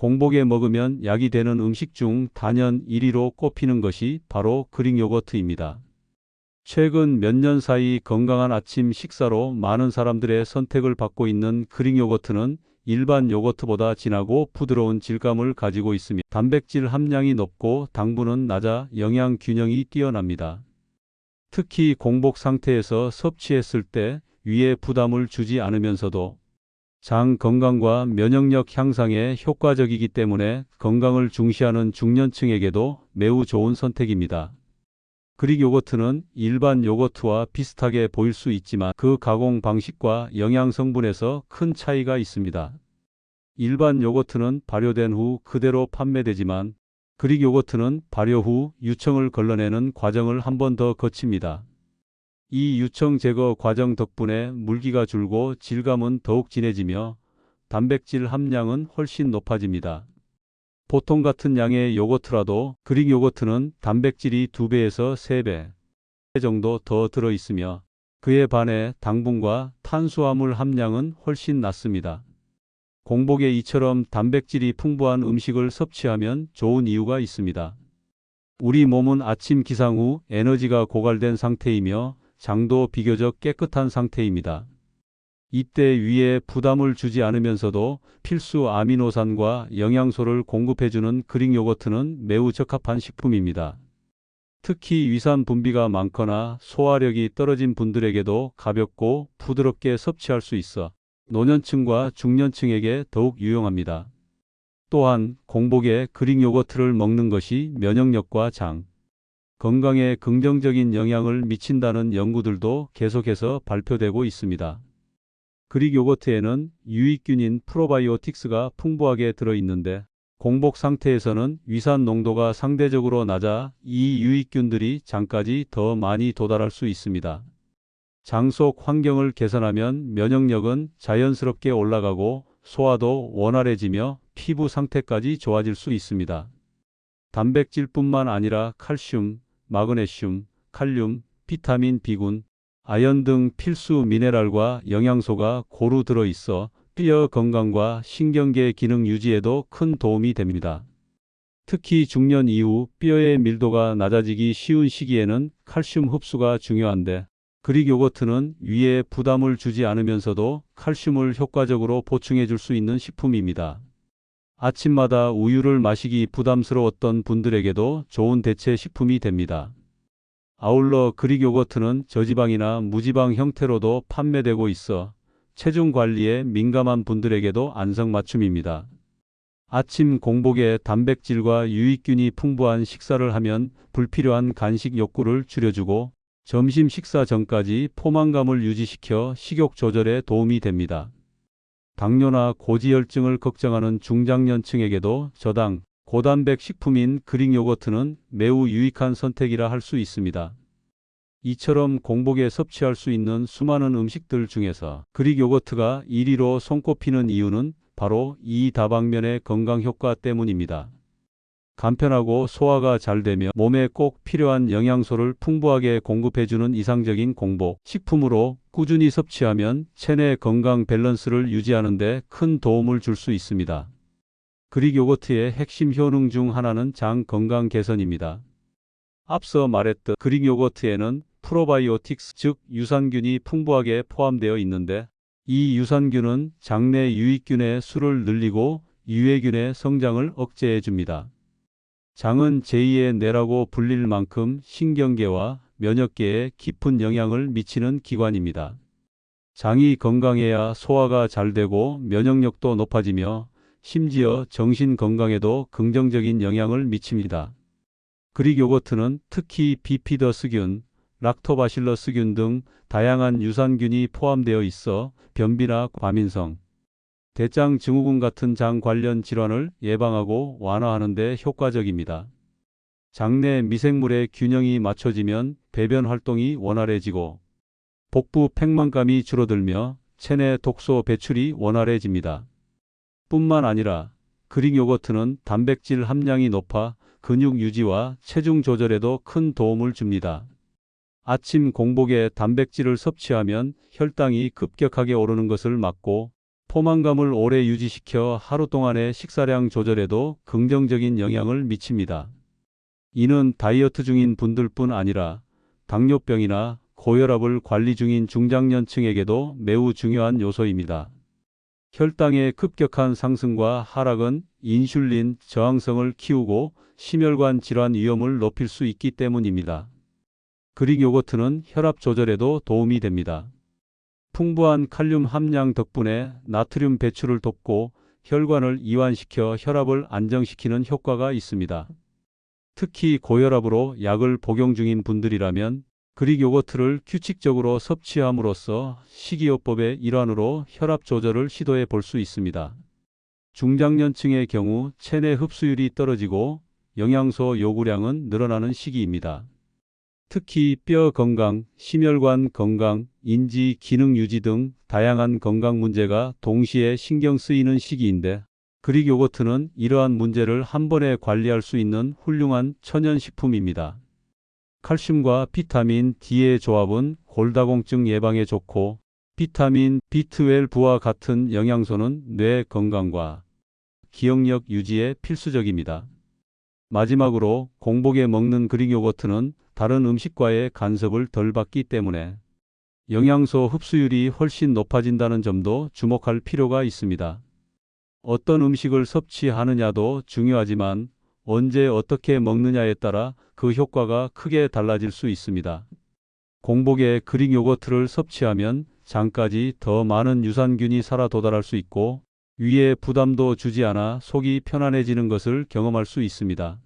공복에 먹으면 약이 되는 음식 중 단연 1위로 꼽히는 것이 바로 그릭 요거트입니다. 최근 몇 년 사이 건강한 아침 식사로 많은 사람들의 선택을 받고 있는 그릭 요거트는 일반 요거트보다 진하고 부드러운 질감을 가지고 있으며 단백질 함량이 높고 당분은 낮아 영양 균형이 뛰어납니다. 특히 공복 상태에서 섭취했을 때 위에 부담을 주지 않으면서도 장 건강과 면역력 향상에 효과적이기 때문에 건강을 중시하는 중년층에게도 매우 좋은 선택입니다. 그릭 요거트는 일반 요거트와 비슷하게 보일 수 있지만 그 가공 방식과 영양 성분에서 큰 차이가 있습니다. 일반 요거트는 발효된 후 그대로 판매되지만 그릭 요거트는 발효 후 유청을 걸러내는 과정을 한 번 더 거칩니다. 이 유청 제거 과정 덕분에 물기가 줄고 질감은 더욱 진해지며 단백질 함량은 훨씬 높아집니다. 보통 같은 양의 요거트라도 그릭 요거트는 단백질이 2배에서 3배 정도 더 들어있으며 그에 반해 당분과 탄수화물 함량은 훨씬 낮습니다. 공복에 이처럼 단백질이 풍부한 음식을 섭취하면 좋은 이유가 있습니다. 우리 몸은 아침 기상 후 에너지가 고갈된 상태이며 장도 비교적 깨끗한 상태입니다. 이때 위에 부담을 주지 않으면서도 필수 아미노산과 영양소를 공급해주는 그릭 요거트는 매우 적합한 식품입니다. 특히 위산 분비가 많거나 소화력이 떨어진 분들에게도 가볍고 부드럽게 섭취할 수 있어 노년층과 중년층에게 더욱 유용합니다. 또한 공복에 그릭 요거트를 먹는 것이 면역력과 장 건강에 긍정적인 영향을 미친다는 연구들도 계속해서 발표되고 있습니다. 그릭 요거트에는 유익균인 프로바이오틱스가 풍부하게 들어있는데 공복 상태에서는 위산 농도가 상대적으로 낮아 이 유익균들이 장까지 더 많이 도달할 수 있습니다. 장 속 환경을 개선하면 면역력은 자연스럽게 올라가고 소화도 원활해지며 피부 상태까지 좋아질 수 있습니다. 단백질뿐만 아니라 칼슘, 마그네슘, 칼륨, 비타민 B군, 아연 등 필수 미네랄과 영양소가 고루 들어있어 뼈 건강과 신경계 기능 유지에도 큰 도움이 됩니다. 특히 중년 이후 뼈의 밀도가 낮아지기 쉬운 시기에는 칼슘 흡수가 중요한데 그릭 요거트는 위에 부담을 주지 않으면서도 칼슘을 효과적으로 보충해 줄 수 있는 식품입니다. 아침마다 우유를 마시기 부담스러웠던 분들에게도 좋은 대체 식품이 됩니다. 아울러 그릭 요거트는 저지방이나 무지방 형태로도 판매되고 있어 체중 관리에 민감한 분들에게도 안성맞춤입니다. 아침 공복에 단백질과 유익균이 풍부한 식사를 하면 불필요한 간식 욕구를 줄여주고 점심 식사 전까지 포만감을 유지시켜 식욕 조절에 도움이 됩니다. 당뇨나 고지혈증을 걱정하는 중장년층에게도 저당, 고단백 식품인 그릭 요거트는 매우 유익한 선택이라 할 수 있습니다. 이처럼 공복에 섭취할 수 있는 수많은 음식들 중에서 그릭 요거트가 1위로 손꼽히는 이유는 바로 이 다방면의 건강 효과 때문입니다. 간편하고 소화가 잘 되며 몸에 꼭 필요한 영양소를 풍부하게 공급해주는 이상적인 공복 식품으로 꾸준히 섭취하면 체내 건강 밸런스를 유지하는 데 큰 도움을 줄 수 있습니다. 그릭 요거트의 핵심 효능 중 하나는 장 건강 개선입니다. 앞서 말했듯 그릭 요거트에는 프로바이오틱스 즉 유산균이 풍부하게 포함되어 있는데 이 유산균은 장내 유익균의 수를 늘리고 유해균의 성장을 억제해 줍니다. 장은 제2의 뇌라고 불릴 만큼 신경계와 면역계에 깊은 영향을 미치는 기관입니다. 장이 건강해야 소화가 잘 되고 면역력도 높아지며 심지어 정신 건강에도 긍정적인 영향을 미칩니다. 그릭 요거트는 특히 비피더스균, 락토바실러스균 등 다양한 유산균이 포함되어 있어 변비나 과민성, 대장 증후군 같은 장 관련 질환을 예방하고 완화하는 데 효과적입니다. 장내 미생물의 균형이 맞춰지면 배변 활동이 원활해지고 복부 팽만감이 줄어들며 체내 독소 배출이 원활해집니다. 뿐만 아니라 그릭 요거트는 단백질 함량이 높아 근육 유지와 체중 조절에도 큰 도움을 줍니다. 아침 공복에 단백질을 섭취하면 혈당이 급격하게 오르는 것을 막고 포만감을 오래 유지시켜 하루 동안의 식사량 조절에도 긍정적인 영향을 미칩니다. 이는 다이어트 중인 분들뿐 아니라 당뇨병이나 고혈압을 관리 중인 중장년층에게도 매우 중요한 요소입니다. 혈당의 급격한 상승과 하락은 인슐린 저항성을 키우고 심혈관 질환 위험을 높일 수 있기 때문입니다. 그릭 요거트는 혈압 조절에도 도움이 됩니다. 풍부한 칼륨 함량 덕분에 나트륨 배출을 돕고 혈관을 이완시켜 혈압을 안정시키는 효과가 있습니다. 특히 고혈압으로 약을 복용 중인 분들이라면 그릭 요거트를 규칙적으로 섭취함으로써 식이요법의 일환으로 혈압 조절을 시도해 볼 수 있습니다. 중장년층의 경우 체내 흡수율이 떨어지고 영양소 요구량은 늘어나는 시기입니다. 특히 뼈 건강, 심혈관 건강, 인지 기능 유지 등 다양한 건강 문제가 동시에 신경 쓰이는 시기인데 그릭 요거트는 이러한 문제를 한 번에 관리할 수 있는 훌륭한 천연식품입니다. 칼슘과 비타민 D의 조합은 골다공증 예방에 좋고 비타민 B12와 같은 영양소는 뇌 건강과 기억력 유지에 필수적입니다. 마지막으로 공복에 먹는 그릭 요거트는 다른 음식과의 간섭을 덜 받기 때문에 영양소 흡수율이 훨씬 높아진다는 점도 주목할 필요가 있습니다. 어떤 음식을 섭취하느냐도 중요하지만 언제 어떻게 먹느냐에 따라 그 효과가 크게 달라질 수 있습니다. 공복에 그릭 요거트를 섭취하면 장까지 더 많은 유산균이 살아 도달할 수 있고 위에 부담도 주지 않아 속이 편안해지는 것을 경험할 수 있습니다.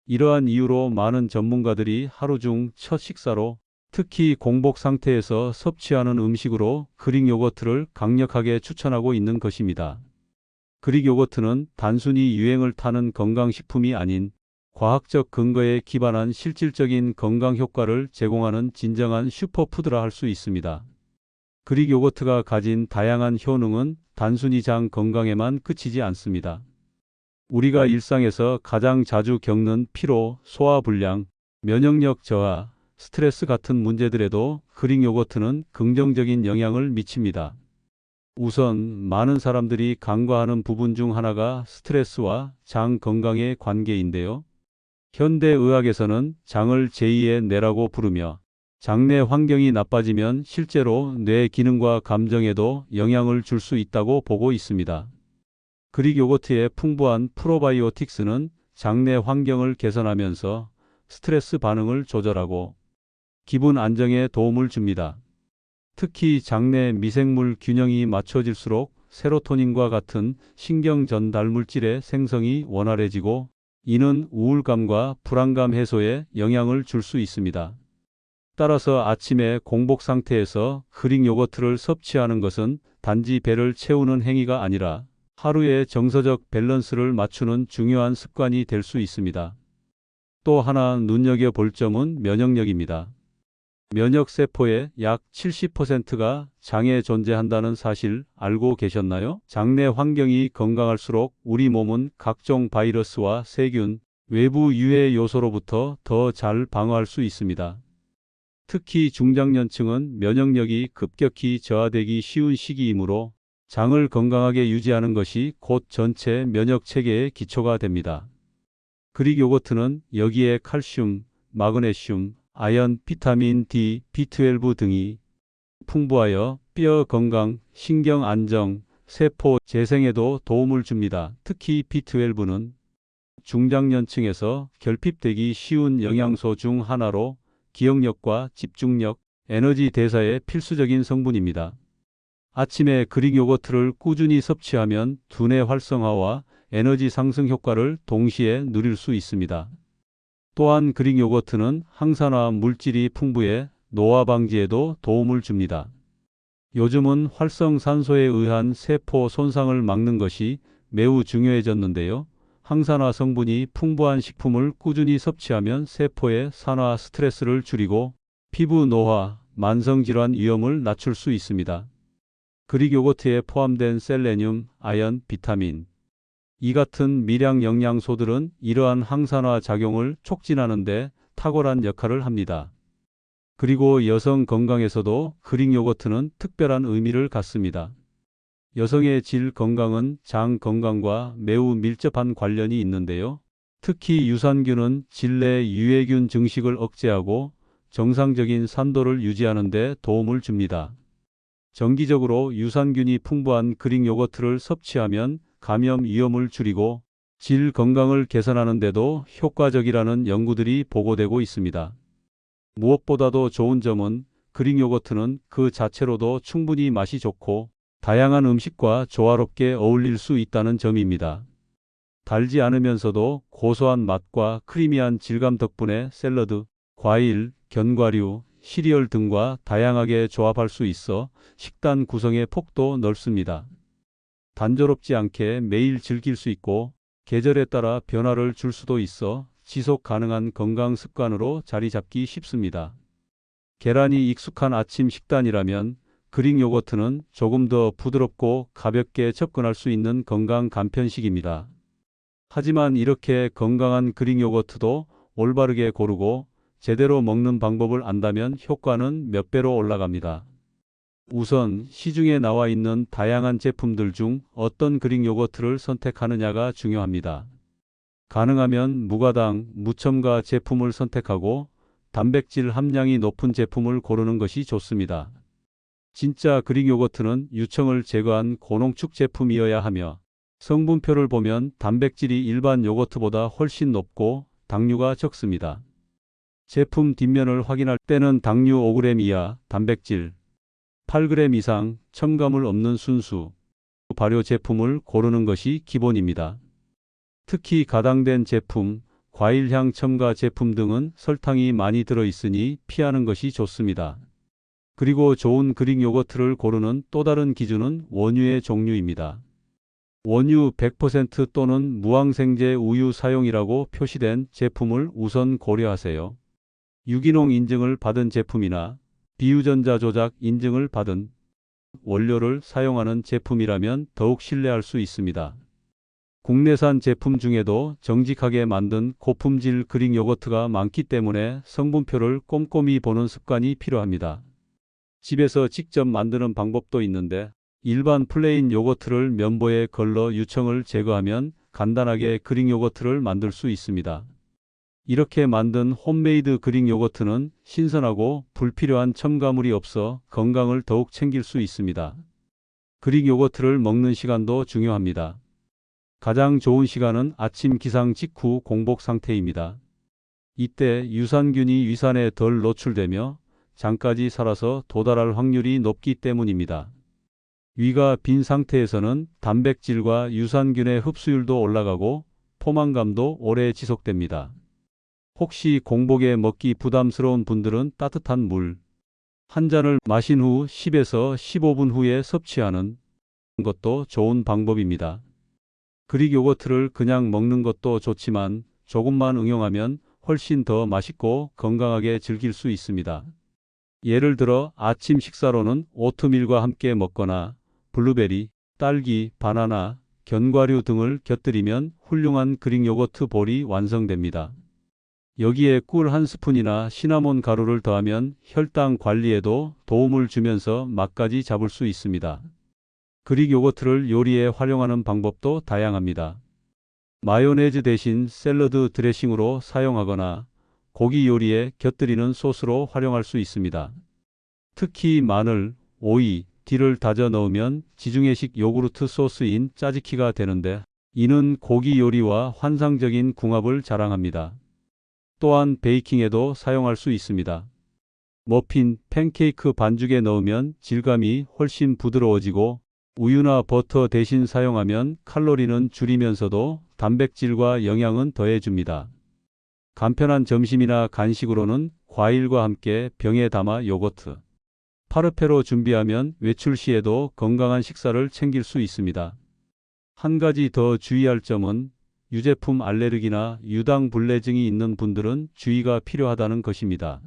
이러한 이유로 많은 전문가들이 하루 중 첫 식사로 특히 공복 상태에서 섭취하는 음식으로 그릭 요거트를 강력하게 추천하고 있는 것입니다. 그릭 요거트는 단순히 유행을 타는 건강식품이 아닌 과학적 근거에 기반한 실질적인 건강 효과를 제공하는 진정한 슈퍼푸드라 할 수 있습니다. 그릭 요거트가 가진 다양한 효능은 단순히 장 건강에만 그치지 않습니다. 우리가 일상에서 가장 자주 겪는 피로, 소화불량, 면역력 저하, 스트레스 같은 문제들에도 그릭 요거트는 긍정적인 영향을 미칩니다. 우선 많은 사람들이 간과하는 부분 중 하나가 스트레스와 장 건강의 관계인데요. 현대의학에서는 장을 제2의 뇌라고 부르며 장내 환경이 나빠지면 실제로 뇌 기능과 감정에도 영향을 줄 수 있다고 보고 있습니다. 그릭 요거트의 풍부한 프로바이오틱스는 장내 환경을 개선하면서 스트레스 반응을 조절하고 기분 안정에 도움을 줍니다. 특히 장내 미생물 균형이 맞춰질수록 세로토닌과 같은 신경 전달 물질의 생성이 원활해지고 이는 우울감과 불안감 해소에 영향을 줄 수 있습니다. 따라서 아침에 공복 상태에서 그릭 요거트를 섭취하는 것은 단지 배를 채우는 행위가 아니라 하루의 정서적 밸런스를 맞추는 중요한 습관이 될 수 있습니다. 또 하나 눈여겨볼 점은 면역력입니다. 면역세포의 약 70%가 장에 존재한다는 사실 알고 계셨나요? 장내 환경이 건강할수록 우리 몸은 각종 바이러스와 세균, 외부 유해 요소로부터 더 잘 방어할 수 있습니다. 특히 중장년층은 면역력이 급격히 저하되기 쉬운 시기이므로 장을 건강하게 유지하는 것이 곧 전체 면역 체계의 기초가 됩니다. 그릭 요거트는 여기에 칼슘, 마그네슘, 아연, 비타민 D, B12 등이 풍부하여 뼈 건강, 신경 안정, 세포 재생에도 도움을 줍니다. 특히 B12는 중장년층에서 결핍되기 쉬운 영양소 중 하나로 기억력과 집중력, 에너지 대사에 필수적인 성분입니다. 아침에 그릭 요거트를 꾸준히 섭취하면 두뇌 활성화와 에너지 상승 효과를 동시에 누릴 수 있습니다. 또한 그릭 요거트는 항산화 물질이 풍부해 노화 방지에도 도움을 줍니다. 요즘은 활성산소에 의한 세포 손상을 막는 것이 매우 중요해졌는데요. 항산화 성분이 풍부한 식품을 꾸준히 섭취하면 세포의 산화 스트레스를 줄이고 피부 노화, 만성질환 위험을 낮출 수 있습니다. 그릭 요거트에 포함된 셀레늄, 아연, 비타민 이 같은 미량 영양소들은 이러한 항산화 작용을 촉진하는 데 탁월한 역할을 합니다. 그리고 여성 건강에서도 그릭 요거트는 특별한 의미를 갖습니다. 여성의 질 건강은 장 건강과 매우 밀접한 관련이 있는데요. 특히 유산균은 질 내 유해균 증식을 억제하고 정상적인 산도를 유지하는 데 도움을 줍니다. 정기적으로 유산균이 풍부한 그릭 요거트를 섭취하면 감염 위험을 줄이고 질 건강을 개선하는 데도 효과적이라는 연구들이 보고되고 있습니다. 무엇보다도 좋은 점은 그릭 요거트는 그 자체로도 충분히 맛이 좋고 다양한 음식과 조화롭게 어울릴 수 있다는 점입니다. 달지 않으면서도 고소한 맛과 크리미한 질감 덕분에 샐러드, 과일, 견과류, 시리얼 등과 다양하게 조합할 수 있어 식단 구성의 폭도 넓습니다. 단조롭지 않게 매일 즐길 수 있고 계절에 따라 변화를 줄 수도 있어 지속 가능한 건강 습관으로 자리 잡기 쉽습니다. 계란이 익숙한 아침 식단이라면 그릭 요거트는 조금 더 부드럽고 가볍게 접근할 수 있는 건강 간편식입니다. 하지만 이렇게 건강한 그릭 요거트도 올바르게 고르고 제대로 먹는 방법을 안다면 효과는 몇 배로 올라갑니다. 우선 시중에 나와 있는 다양한 제품들 중 어떤 그릭 요거트를 선택하느냐가 중요합니다. 가능하면 무가당, 무첨가 제품을 선택하고 단백질 함량이 높은 제품을 고르는 것이 좋습니다. 진짜 그릭 요거트는 유청을 제거한 고농축 제품이어야 하며 성분표를 보면 단백질이 일반 요거트보다 훨씬 높고 당류가 적습니다. 제품 뒷면을 확인할 때는 당류 5g 이하, 단백질 8g 이상, 첨가물 없는 순수 발효 제품을 고르는 것이 기본입니다. 특히 가당된 제품, 과일향 첨가 제품 등은 설탕이 많이 들어있으니 피하는 것이 좋습니다. 그리고 좋은 그릭 요거트를 고르는 또 다른 기준은 원유의 종류입니다. 원유 100% 또는 무항생제 우유 사용이라고 표시된 제품을 우선 고려하세요. 유기농 인증을 받은 제품이나 비유전자 조작 인증을 받은 원료를 사용하는 제품이라면 더욱 신뢰할 수 있습니다. 국내산 제품 중에도 정직하게 만든 고품질 그릭 요거트가 많기 때문에 성분표를 꼼꼼히 보는 습관이 필요합니다. 집에서 직접 만드는 방법도 있는데 일반 플레인 요거트를 면보에 걸러 유청을 제거하면 간단하게 그릭 요거트를 만들 수 있습니다. 이렇게 만든 홈메이드 그릭 요거트는 신선하고 불필요한 첨가물이 없어 건강을 더욱 챙길 수 있습니다. 그릭 요거트를 먹는 시간도 중요합니다. 가장 좋은 시간은 아침 기상 직후 공복 상태입니다. 이때 유산균이 위산에 덜 노출되며 장까지 살아서 도달할 확률이 높기 때문입니다. 위가 빈 상태에서는 단백질과 유산균의 흡수율도 올라가고 포만감도 오래 지속됩니다. 혹시 공복에 먹기 부담스러운 분들은 따뜻한 물 한 잔을 마신 후 10에서 15분 후에 섭취하는 것도 좋은 방법입니다. 그릭 요거트를 그냥 먹는 것도 좋지만 조금만 응용하면 훨씬 더 맛있고 건강하게 즐길 수 있습니다. 예를 들어 아침 식사로는 오트밀과 함께 먹거나 블루베리, 딸기, 바나나, 견과류 등을 곁들이면 훌륭한 그릭 요거트 볼이 완성됩니다. 여기에 꿀 한 스푼이나 시나몬 가루를 더하면 혈당 관리에도 도움을 주면서 맛까지 잡을 수 있습니다. 그릭 요거트를 요리에 활용하는 방법도 다양합니다. 마요네즈 대신 샐러드 드레싱으로 사용하거나 고기 요리에 곁들이는 소스로 활용할 수 있습니다. 특히 마늘, 오이, 딜을 다져 넣으면 지중해식 요구르트 소스인 짜지키가 되는데 이는 고기 요리와 환상적인 궁합을 자랑합니다. 또한 베이킹에도 사용할 수 있습니다. 머핀, 팬케이크 반죽에 넣으면 질감이 훨씬 부드러워지고 우유나 버터 대신 사용하면 칼로리는 줄이면서도 단백질과 영양은 더해줍니다. 간편한 점심이나 간식으로는 과일과 함께 병에 담아 요거트, 파르페로 준비하면 외출 시에도 건강한 식사를 챙길 수 있습니다. 한 가지 더 주의할 점은 유제품 알레르기나 유당 불내증이 있는 분들은 주의가 필요하다는 것입니다.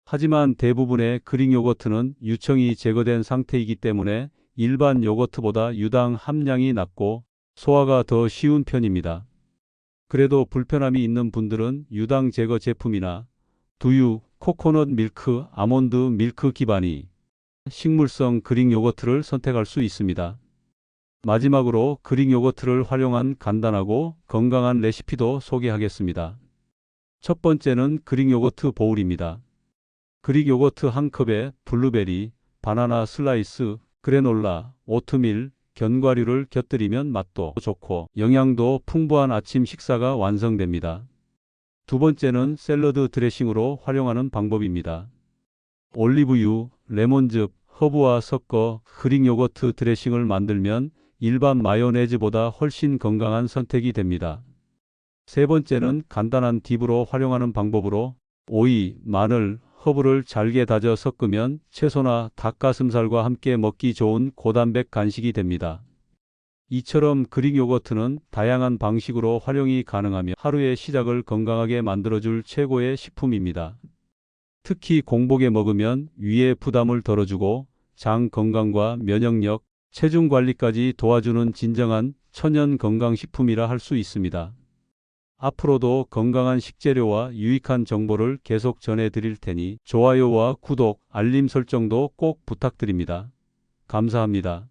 하지만 대부분의 그릭 요거트는 유청이 제거된 상태이기 때문에 일반 요거트보다 유당 함량이 낮고 소화가 더 쉬운 편입니다. 그래도 불편함이 있는 분들은 유당 제거 제품이나 두유, 코코넛 밀크, 아몬드 밀크 기반의 식물성 그릭 요거트를 선택할 수 있습니다. 마지막으로 그릭 요거트를 활용한 간단하고 건강한 레시피도 소개하겠습니다. 첫 번째는 그릭 요거트 보울입니다. 그릭 요거트 한 컵에 블루베리, 바나나 슬라이스, 그래놀라, 오트밀, 견과류를 곁들이면 맛도 좋고 영양도 풍부한 아침 식사가 완성됩니다. 두 번째는 샐러드 드레싱으로 활용하는 방법입니다. 올리브유, 레몬즙, 허브와 섞어 그릭 요거트 드레싱을 만들면 일반 마요네즈보다 훨씬 건강한 선택이 됩니다. 세 번째는 간단한 딥으로 활용하는 방법으로 오이, 마늘, 허브를 잘게 다져 섞으면 채소나 닭가슴살과 함께 먹기 좋은 고단백 간식이 됩니다. 이처럼 그릭 요거트는 다양한 방식으로 활용이 가능하며 하루의 시작을 건강하게 만들어줄 최고의 식품입니다. 특히 공복에 먹으면 위의 부담을 덜어주고 장 건강과 면역력, 체중 관리까지 도와주는 진정한 천연 건강식품이라 할 수 있습니다. 앞으로도 건강한 식재료와 유익한 정보를 계속 전해드릴 테니 좋아요와 구독, 알림 설정도 꼭 부탁드립니다. 감사합니다.